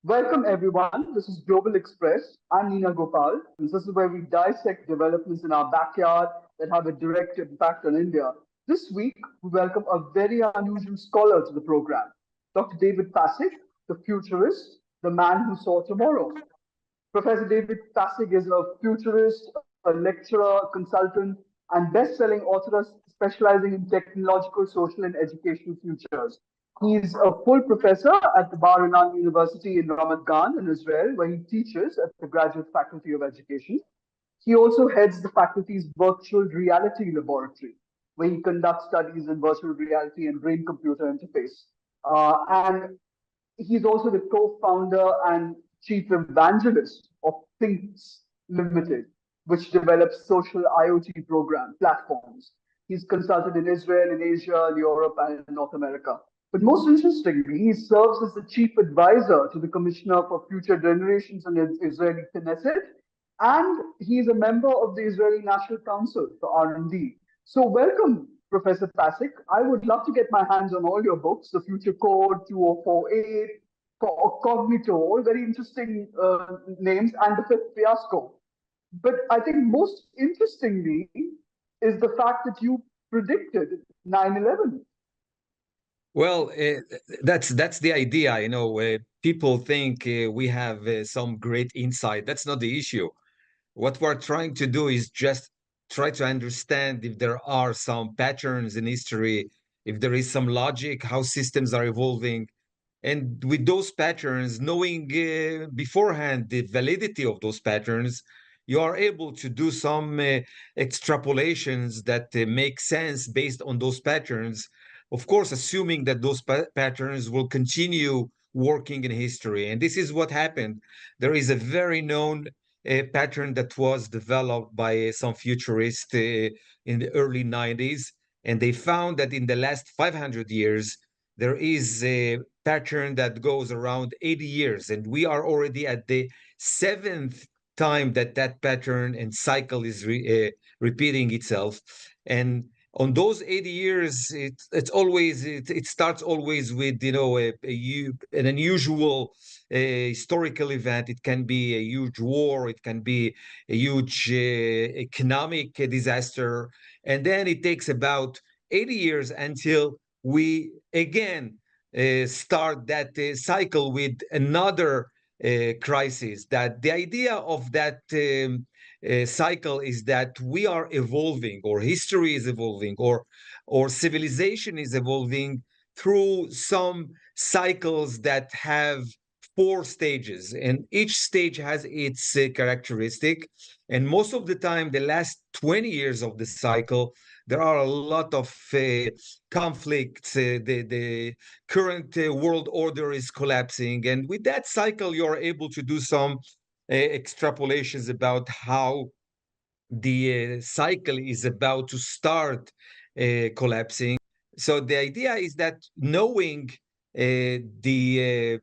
Welcome, everyone. This is Global Express. I'm Nina Gopal. And this is where we dissect developments in our backyard that have a direct impact on India. This week, we welcome a very unusual scholar to the program, Dr. David Passig, the futurist, the man who saw tomorrow. Professor David Passig is a futurist, a lecturer, consultant, and best-selling author specializing in technological, social, and educational futures. He's a full professor at the Bar Ilan University in Ramat Gan in Israel, where he teaches at the Graduate Faculty of Education. He also heads the faculty's virtual reality laboratory, where he conducts studies in virtual reality and brain computer interface. And he's also the co-founder and chief evangelist of Thinks Limited, which develops social IoT program platforms. He's consulted in Israel, in Asia, in Europe, and in North America. But most interestingly, he serves as the chief advisor to the Commissioner for Future Generations in the Israeli Knesset, and he is a member of the Israeli National Council for R&D. So welcome, Professor Pasek. I would love to get my hands on all your books, The Future Code, 2048, Cognito, all very interesting names, and The Fifth Fiasco. But I think most interestingly is the fact that you predicted 9/11. Well, that's the idea. People think we have some great insight. That's not the issue. What we're trying to do is just try to understand if there are some patterns in history, if there is some logic, how systems are evolving. And with those patterns, knowing beforehand the validity of those patterns, you are able to do some extrapolations that make sense based on those patterns. Of course, assuming that those patterns will continue working in history. And this is what happened. There is a very known pattern that was developed by some futurists in the early 90s. And they found that in the last 500 years, there is a pattern that goes around 80 years. And we are already at the seventh time that pattern and cycle is repeating itself. And on those 80 years, it starts always with an unusual historical event. It can be a huge war, it can be a huge economic disaster, and then it takes about 80 years until we again start that cycle with another crisis. That the idea of that cycle is that we are evolving, or history is evolving, or civilization is evolving through some cycles that have four stages, and each stage has its characteristic. And most of the time, the last 20 years of the cycle, there are a lot of conflicts. The current world order is collapsing, and with that cycle, you're able to do some extrapolations about how the cycle is about to start collapsing. So the idea is that knowing that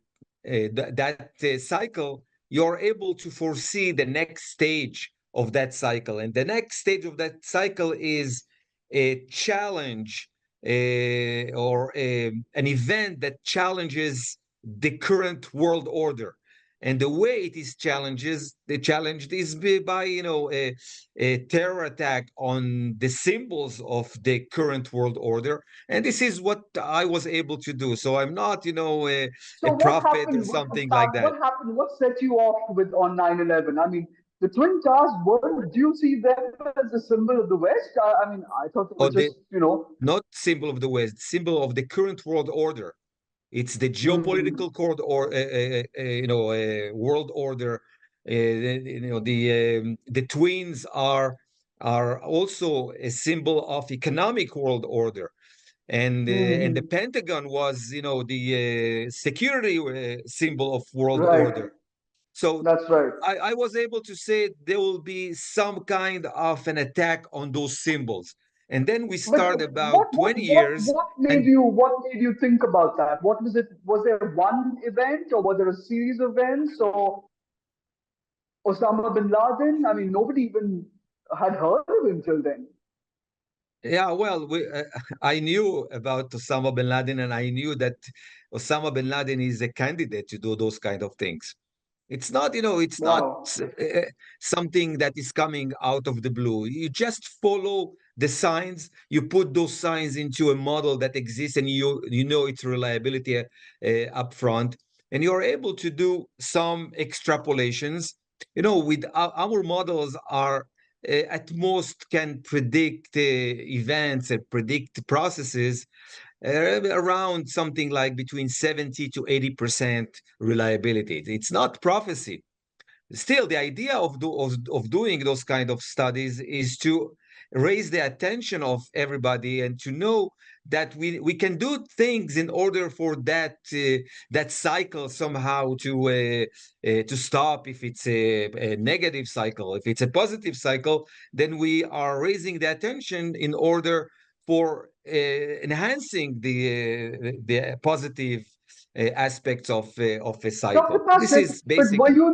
cycle, you're able to foresee the next stage of that cycle. And the next stage of that cycle is a challenge or an event that challenges the current world order. And the way it is challenged is by a terror attack on the symbols of the current world order. And this is what I was able to do. So I'm not So a what prophet or happened? something like that. What happened? What set you off with on 9/11? I mean, the Twin Towers were. Do you see them as a symbol of the West? I mean, I thought they were Or the just, you know. not symbol of the West, symbol of the current world order. It's the Hmm. geopolitical cord or world order. The twins are also a symbol of economic world order, and the Hmm. Pentagon was the security symbol of world Right. order. So That's right. I was able to say there will be some kind of an attack on those symbols, and then we But start about 20 years. And what made you think about that? What was it? Was there one event, or was there a series of events, or Osama bin Laden? I mean, nobody even had heard of him till then. Yeah, well, I knew about Osama bin Laden, and I knew that Osama bin Laden is a candidate to do those kind of things. It's not, it's not Wow. something that is coming out of the blue. You just follow the signs. You put those signs into a model that exists, and you know its reliability up front, and you're able to do some extrapolations. With our models are at most can predict events and predict processes around something like between 70 to 80% reliability. It's not prophecy. Still, the idea of doing those kind of studies is to raise the attention of everybody and to know that we can do things in order for that cycle somehow to stop. If it's a negative cycle, if it's a positive cycle, then we are raising the attention in order for enhancing the positive aspects of a Dr. cycle. This Patrick, is but were basically. you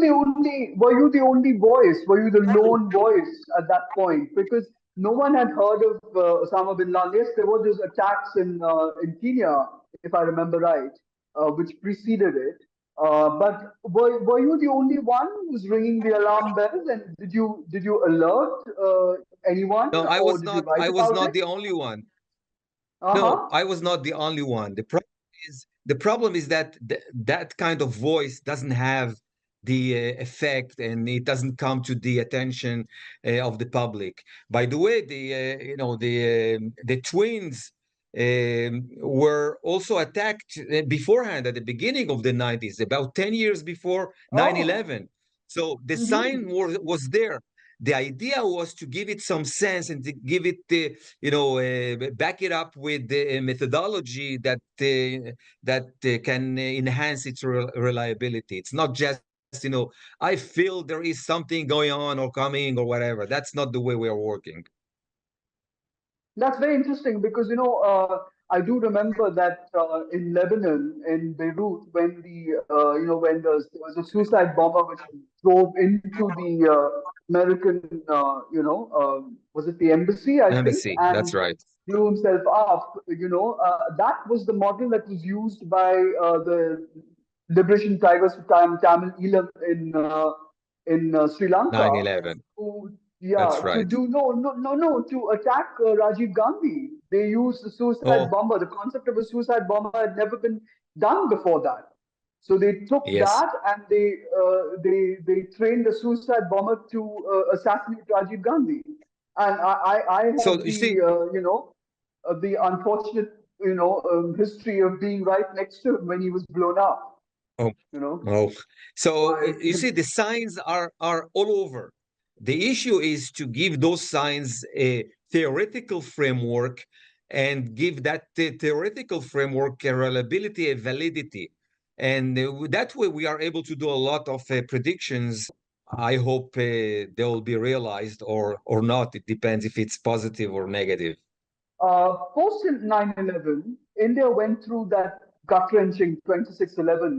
the only voice? Were you the lone voice at that point? Because no one had heard of Osama bin Laden. Yes, there were those attacks in Kenya, if I remember right, which preceded it. But were you the only one who was ringing the alarm bells? And did you alert anyone, No, I or was did you not. write I was about not it? the only one. Uh No, huh. I was not the only one. The problem is that that kind of voice doesn't have the effect, and it doesn't come to the attention of the public. By the way, the twins were also attacked beforehand at the beginning of the 90s, about 10 years before 9/11. Oh. So the sign Mm-hmm. was there. The idea was to give it some sense and to give it back it up with the methodology that can enhance its reliability. It's not just, I feel there is something going on or coming or whatever. That's not the way we are working. That's very interesting because I do remember that in Lebanon, in Beirut, when there was a suicide bomber which drove into the American was it the embassy, I think, Embassy, and that's right. blew himself up. That was the model that was used by the Liberation Tigers of Tamil Eelam in Sri Lanka 9/11. to That's yeah, to right. do no, to attack Rajiv Gandhi. They used the suicide Oh, bomber. The concept of a suicide bomber had never been done before that. So they took yes. that and they trained a suicide bomber to assassinate Rajiv Gandhi. And I So have you see, the unfortunate history of being right next to him when he was blown up. oh, You know oh. So by you see, the signs are all over. The issue is to give those signs a theoretical framework and give that theoretical framework a reliability, a validity. And that way we are able to do a lot of predictions. I hope they will be realized or not. It depends if it's positive or negative. Post 9/11, India went through that gut-wrenching 26/11,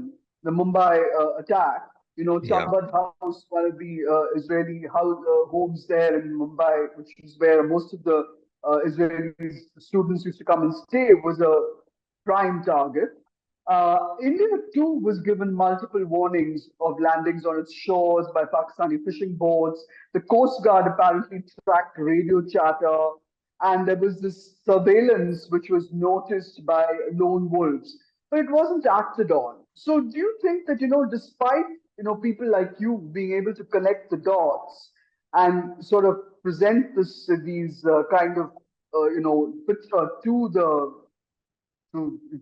the Mumbai attack. Yeah, Chabad House, one of the Israeli homes there in Mumbai, which is where most of the Israeli students used to come and stay, was a prime target. India too was given multiple warnings of landings on its shores by Pakistani fishing boats. The Coast Guard apparently tracked radio chatter, and there was this surveillance which was noticed by lone wolves, but it wasn't acted on. So, do you think that despite people like you being able to connect the dots and sort of present these kind of picture to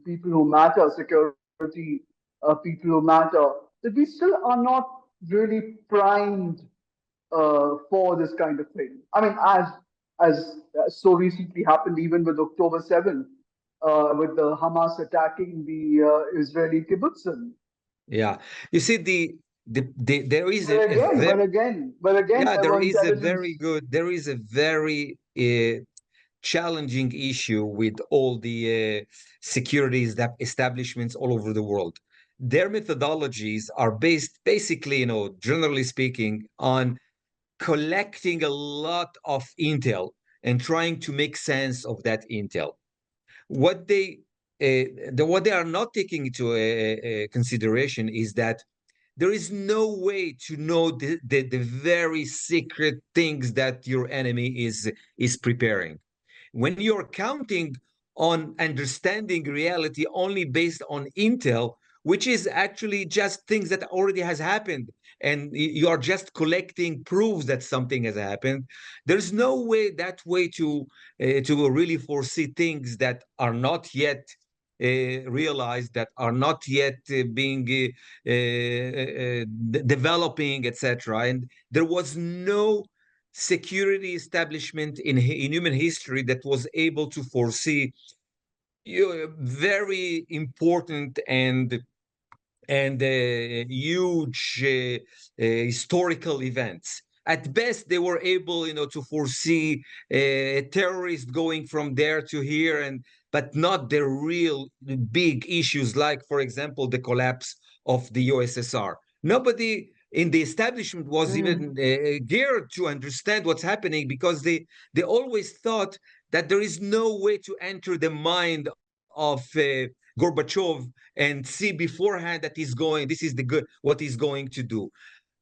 people who matter, security people who matter, that we still are not really primed for this kind of thing. I mean, as so recently happened even with October 7th, with the Hamas attacking the Israeli kibbutzim. yeah. You see, there is But again, very, but again, but again, yeah, our there is a very intelligence. good, there is a very challenging issue with all the securities that establishments all over the world. Their methodologies are based basically, generally speaking, on collecting a lot of intel and trying to make sense of that intel. What they what they are not taking into consideration is that there is no way to know the very secret things that your enemy is preparing. When you're counting on understanding reality only based on intel, which is actually just things that already has happened, and you are just collecting proofs that something has happened, there's no way that way to really foresee things that are not yet realized, that are not yet being developing, etc. And there was no security establishment in human history that was able to foresee very important and huge historical events. At best, they were able, to foresee terrorists going from there to here, but not the real big issues, like, for example, the collapse of the USSR. Nobody in the establishment was even geared to understand what's happening, because they always thought that there is no way to enter the mind of Gorbachev and see beforehand that this is the good, what he's going to do.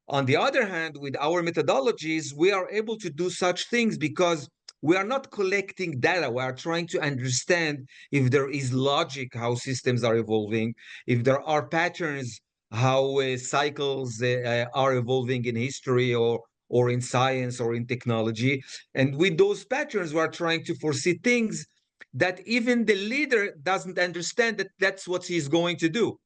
On the other hand, with our methodologies, we are able to do such things because we are not collecting data. We are trying to understand if there is logic, how systems are evolving, if there are patterns, how cycles are evolving in history or in science or in technology. And with those patterns, we are trying to foresee things that even the leader doesn't understand that that's what he's going to do.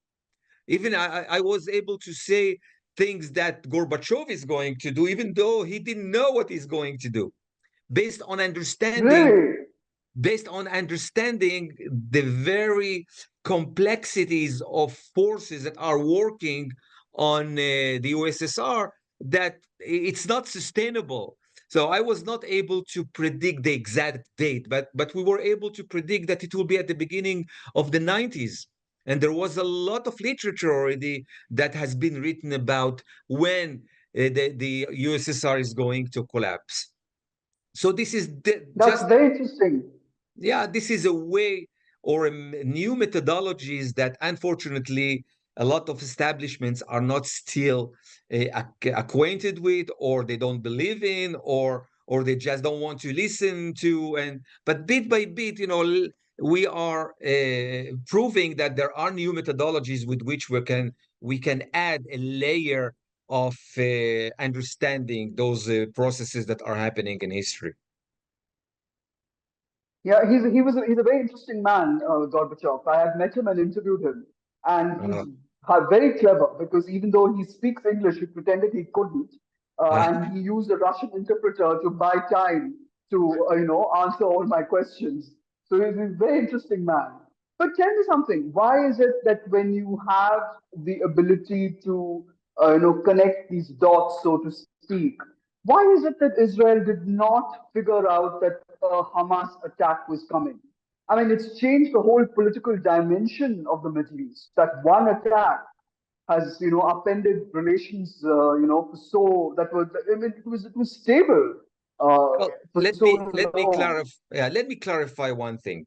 Even I was able to say things that Gorbachev is going to do, even though he didn't know what he's going to do, based on understanding Really? based on understanding the very complexities of forces that are working on the USSR, that it's not sustainable. So I was not able to predict the exact date, but we were able to predict that it will be at the beginning of the 90s. And there was a lot of literature already that has been written about when the USSR is going to collapse. So this is That's just, very interesting. yeah, this is a way or new methodologies that unfortunately a lot of establishments are not still acquainted with, or they don't believe in, or they just don't want to listen to. And but bit by bit, we are proving that there are new methodologies with which we can add a layer of understanding those processes that are happening in history. Yeah, he's a very interesting man, Gorbachev. I have met him and interviewed him, and Uh, he's very clever because even though he speaks English, he pretended he couldn't, and he used a Russian interpreter to buy time to answer all my questions. So he's a very interesting man. But tell me something. Why is it that when you have the ability to connect these dots, so to speak, why is it that Israel did not figure out that a Hamas attack was coming? I mean, it's changed the whole political dimension of the Middle East. That one attack has, upended relations, for so that was, I mean, it was stable Well, for let so me let me long. clarify. Yeah, let me clarify one thing.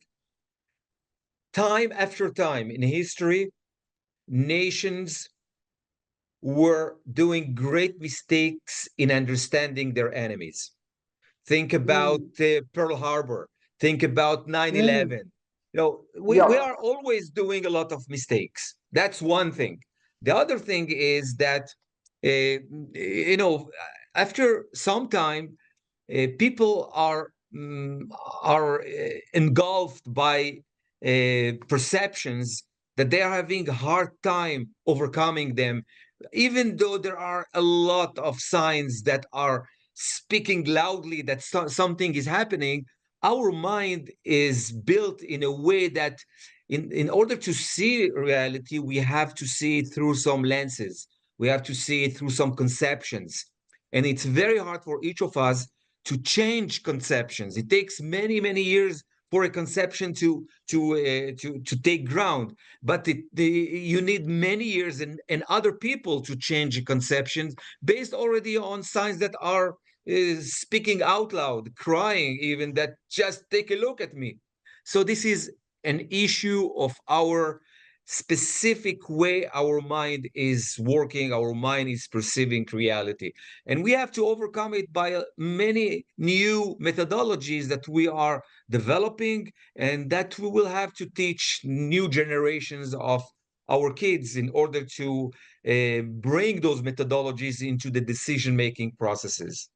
Time after time in history, nations were doing great mistakes in understanding their enemies. Think about Mm, Pearl Harbor. Think about 9/11. mm, We yeah, are always doing a lot of mistakes. That's one thing. The other thing is that, you know, after some time, people are engulfed by perceptions that they are having a hard time overcoming them, even though there are a lot of signs that are speaking loudly that something is happening. Our mind is built in a way that in order to see reality, we have to see it through some lenses. We have to see it through some conceptions. And it's very hard for each of us to change conceptions. It takes many, many years for a conception to take ground, but you need many years and other people to change conceptions based already on signs that are speaking out loud, crying, even that just take a look at me. So this is an issue of our specific way our mind is working, our mind is perceiving reality. And we have to overcome it by many new methodologies that we are developing and that we will have to teach new generations of our kids in order to bring those methodologies into the decision-making processes.